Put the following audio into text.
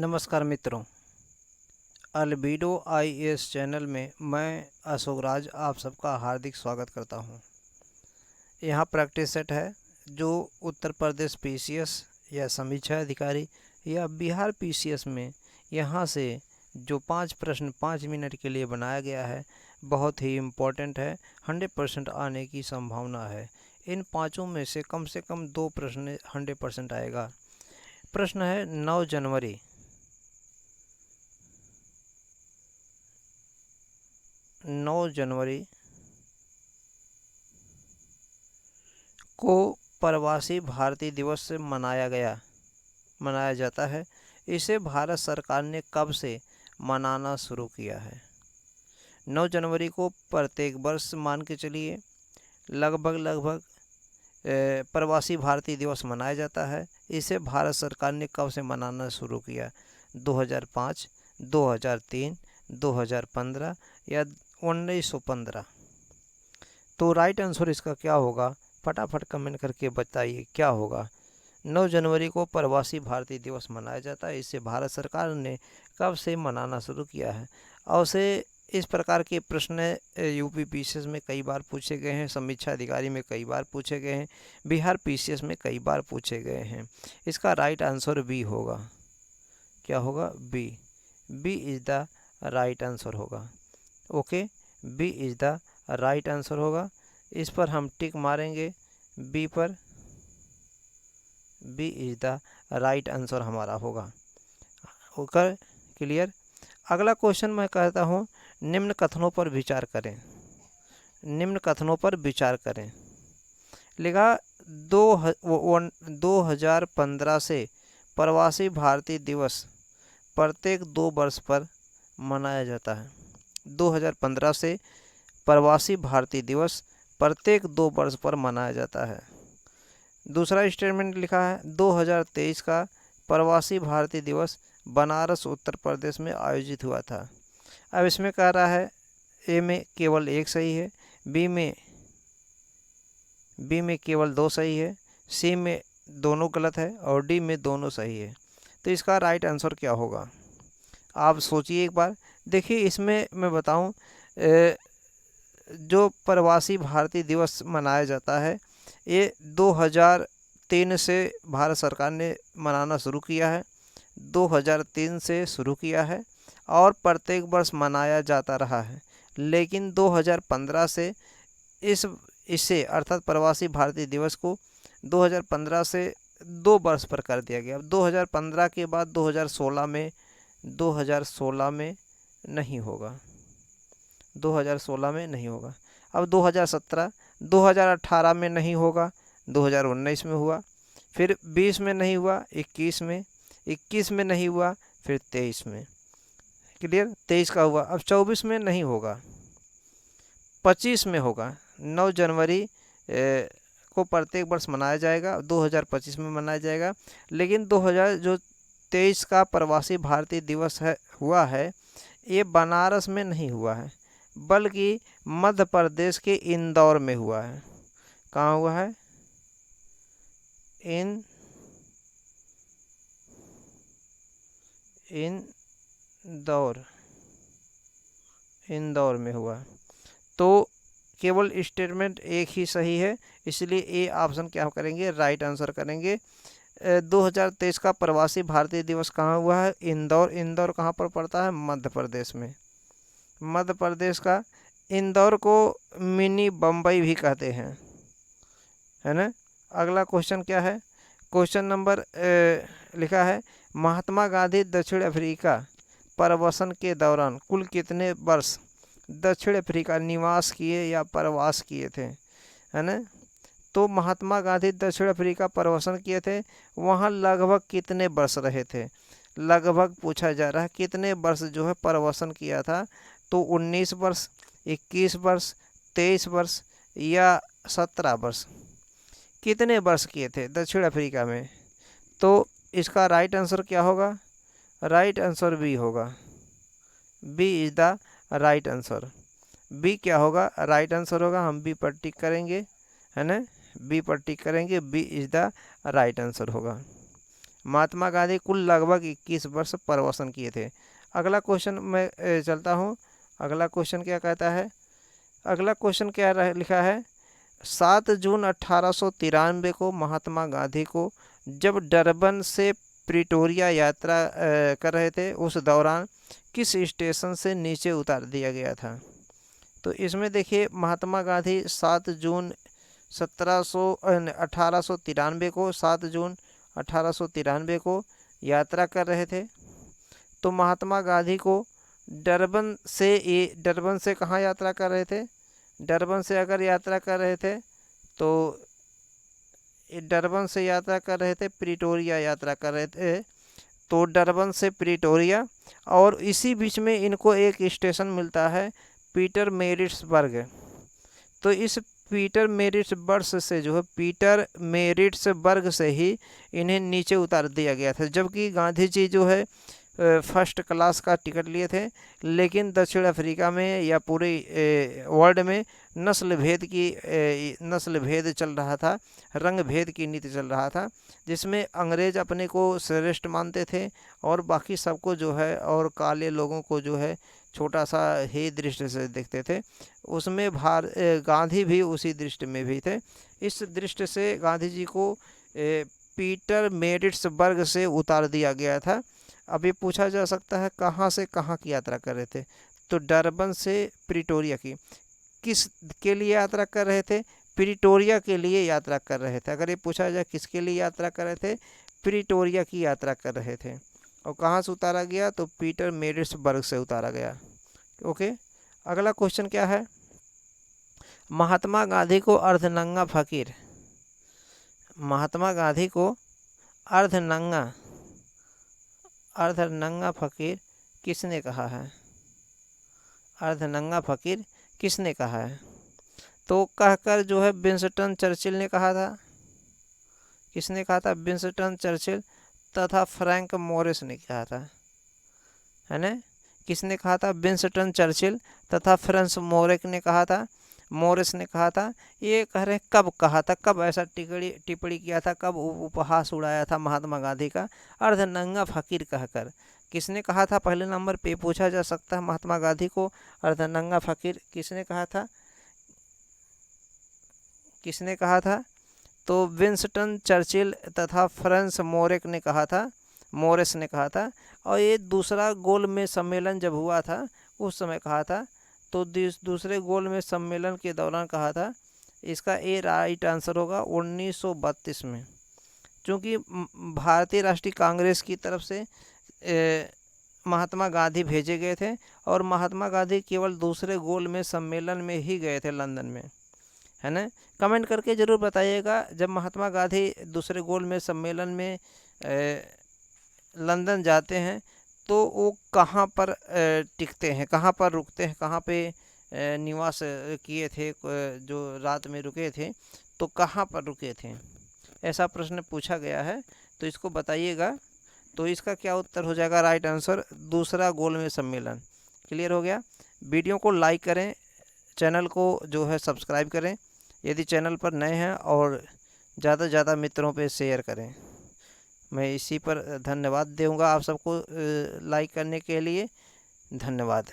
नमस्कार मित्रों, albedo IAS channel में मैं अशोक राज आप सबका हार्दिक स्वागत करता हूं। यहां प्रैक्टिस सेट है जो उत्तर प्रदेश पीसीएस या समीक्षा अधिकारी या बिहार पीसीएस में यहां से जो 5 प्रश्न 5 मिनट के लिए बनाया गया है, बहुत ही इम्पोर्टेंट है। 100% आने की संभावना है। इन पाँचों में से कम 2 प्रश्न 100% आएगा। प्रश्न है 9 जनवरी को प्रवासी भारतीय दिवस से मनाया जाता है। इसे भारत सरकार ने कब से मनाना शुरू किया है? 9 जनवरी को प्रत्येक वर्ष मान के चलिए लगभग प्रवासी भारतीय दिवस मनाया जाता है। इसे भारत सरकार ने कब से मनाना शुरू किया? 2005, 2003, 2015 या 1915? तो राइट आंसर इसका क्या होगा? फटाफट कमेंट करके बताइए क्या होगा। 9 जनवरी को प्रवासी भारतीय दिवस मनाया जाता है। इसे भारत सरकार ने कब से मनाना शुरू किया है? और से इस प्रकार के प्रश्न यूपी पीसीएस में कई बार पूछे गए हैं, समीक्षा अधिकारी में कई बार पूछे गए हैं, बिहार पीसीएस में कई बार पूछे गए हैं। इसका राइट आंसर बी होगा। क्या होगा? B. B is the right answer होगा। Okay, B is the right answer होगा। इस पर हम टिक मारेंगे बी पर। B is the right answer हमारा होगा। होकर क्लियर। अगला क्वेश्चन मैं कहता हूँ, निम्न कथनों पर विचार करें। निम्न कथनों पर विचार करें। लिखा 2015 से प्रवासी भारतीय दिवस प्रत्येक 2 वर्ष पर मनाया जाता है। 2015 से प्रवासी भारतीय दिवस प्रत्येक 2 वर्ष पर मनाया जाता है। दूसरा स्टेटमेंट लिखा है 2023 का प्रवासी भारतीय दिवस बनारस उत्तर प्रदेश में आयोजित हुआ था। अब इसमें कह रहा है ए में केवल एक सही है, बी में केवल 2 सही है, सी में दोनों गलत है और डी में दोनों सही है। तो इसका राइट आंसर क्या होगा? आप सोचिए एक बार। देखिए, इसमें मैं बताऊं, जो प्रवासी भारतीय दिवस मनाया जाता है ये 2003 से भारत सरकार ने मनाना शुरू किया है। 2003 से शुरू किया है और प्रत्येक वर्ष मनाया जाता रहा है। लेकिन 2015 से इससे अर्थात प्रवासी भारतीय दिवस को 2015 से 2 वर्ष पर कर दिया गया। 2015 के बाद 2016 में नहीं होगा। 2016 में नहीं होगा। अब 2017, 2018 में नहीं होगा, 2019 में हुआ, फिर 20 में नहीं हुआ, 21 में नहीं हुआ, फिर 23 में। क्लियर? 23 का हुआ। अब 24 में नहीं होगा, 25 में होगा। 9 जनवरी को प्रत्येक वर्ष मनाया जाएगा, 2025 में मनाया जाएगा। लेकिन 2023 का प्रवासी भारतीय दिवस हुआ है, ये बनारस में नहीं हुआ है बल्कि मध्य प्रदेश के इंदौर में हुआ है। कहाँ हुआ है? इंदौर में हुआ। तो केवल स्टेटमेंट एक ही सही है, इसलिए ए ऑप्शन क्या करेंगे? राइट आंसर करेंगे। 2023 का प्रवासी भारतीय दिवस कहाँ हुआ है? इंदौर। इंदौर कहाँ पर पड़ता है? मध्य प्रदेश में। मध्य प्रदेश का इंदौर को मिनी बम्बई भी कहते हैं, है ना। अगला क्वेश्चन क्या है? क्वेश्चन नंबर लिखा है, महात्मा गांधी दक्षिण अफ्रीका प्रवासन के दौरान कुल कितने वर्ष दक्षिण अफ्रीका निवास किए या प्रवास किए थे, है ना। तो महात्मा गांधी दक्षिण अफ्रीका प्रवासन किए थे, वहाँ लगभग कितने वर्ष रहे थे? लगभग पूछा जा रहा है कितने वर्ष जो है प्रवासन किया था। तो 19 वर्ष, 21 वर्ष, 23 वर्ष या 17 वर्ष? कितने वर्ष किए थे दक्षिण अफ्रीका में? तो इसका राइट आंसर क्या होगा? राइट आंसर बी होगा। B is the right answer. B क्या होगा? राइट आंसर होगा। हम बी पर टिक करेंगे, है ना। बी पर टिक करेंगे, B is the right answer होगा। महात्मा गांधी कुल लगभग 21 वर्ष प्रवसन किए थे। अगला क्वेश्चन मैं चलता हूँ। अगला क्वेश्चन क्या कहता है? अगला क्वेश्चन क्या लिखा है? 7 जून 1893 को महात्मा गांधी को जब डरबन से प्रिटोरिया यात्रा कर रहे थे, उस दौरान किस स्टेशन से नीचे उतार दिया गया था? तो इसमें देखिए, महात्मा गांधी 7 जून 1893 को 7 जून 1893 को यात्रा कर रहे थे। तो महात्मा गांधी को डरबन से कहाँ यात्रा कर रहे थे? डरबन से अगर यात्रा कर रहे थे तो डरबन से यात्रा कर रहे थे, प्रिटोरिया यात्रा कर रहे थे। तो डरबन से प्रिटोरिया, और इसी बीच में इनको एक स्टेशन मिलता है पीटरमेरिट्सबर्ग। तो इस पीटरमेरिट्सबर्ग से ही इन्हें नीचे उतार दिया गया था। जबकि गांधी जी जो है फर्स्ट क्लास का टिकट लिए थे, लेकिन दक्षिण अफ्रीका में या पूरे वर्ल्ड में नस्ल भेद चल रहा था, रंग भेद की नीति चल रहा था, जिसमें अंग्रेज अपने को श्रेष्ठ मानते थे और बाकी सबको जो है, और काले लोगों को जो है छोटा सा ही दृष्टि से देखते थे। उसमें गांधी भी उसी दृष्टि में भी थे। इस दृष्टि से गांधी जी को पीटरमेरिट्सबर्ग से उतार दिया गया था। अभी पूछा जा सकता है कहाँ से कहाँ की यात्रा कर रहे थे? तो डरबन से प्रिटोरिया की। किस के लिए यात्रा कर रहे थे? प्रिटोरिया के लिए यात्रा कर रहे थे। अगर ये पूछा जाए किसके लिए यात्रा कर रहे थे, प्रिटोरिया की यात्रा कर रहे थे। और कहाँ से उतारा गया? तो पीटरमेरिट्सबर्ग से उतारा गया। ओके, अगला क्वेश्चन क्या है? महात्मा गांधी को अर्धनंगा फकीर, महात्मा गांधी को अर्धनंगा फकीर किसने कहा है? अर्धनंगा फकीर किसने कहा है? तो कहकर जो है विंस्टन चर्चिल ने कहा था। किसने कहा था? विंस्टन चर्चिल तथा फ्रैंक मोरिस ने कहा था, है ना? किसने कहा था? विंस्टन चर्चिल तथा फ्रांस मोरिस ने कहा था। ये कह रहे कब कहा था, कब ऐसा टिप्पणी किया था, कब उपहास उड़ाया था महात्मा गांधी का अर्धनंगा फकीर कहकर? किसने कहा था? पहले नंबर पे पूछा जा सकता है महात्मा गांधी को अर्धनंगा फकीर किसने कहा था? किसने कहा था? तो विंस्टन चर्चिल तथा फ्रांस मोरिस ने कहा था। और ये दूसरा गोलमेज सम्मेलन जब हुआ था उस समय कहा था। तो दूसरे गोलमेज सम्मेलन के दौरान कहा था। इसका ए राइट आंसर होगा 1932 में, क्योंकि भारतीय राष्ट्रीय कांग्रेस की तरफ से महात्मा गांधी भेजे गए थे और महात्मा गांधी केवल दूसरे गोलमेज सम्मेलन में ही गए थे लंदन में, है ना? कमेंट करके ज़रूर बताइएगा, जब महात्मा गांधी दूसरे गोलमेज सम्मेलन में लंदन जाते हैं तो वो कहाँ पर टिकते हैं, कहाँ पर रुकते हैं, कहाँ पे निवास किए थे, जो रात में रुके थे तो कहाँ पर रुके थे? ऐसा प्रश्न पूछा गया है, तो इसको बताइएगा। तो इसका क्या उत्तर हो जाएगा? राइट आंसर दूसरा गोलमेज सम्मेलन। क्लियर हो गया? वीडियो को लाइक करें, चैनल को जो है सब्सक्राइब करें यदि चैनल पर नए हैं, और ज़्यादा से ज़्यादा मित्रों पे शेयर करें। मैं इसी पर धन्यवाद दूंगा आप सबको लाइक करने के लिए। धन्यवाद।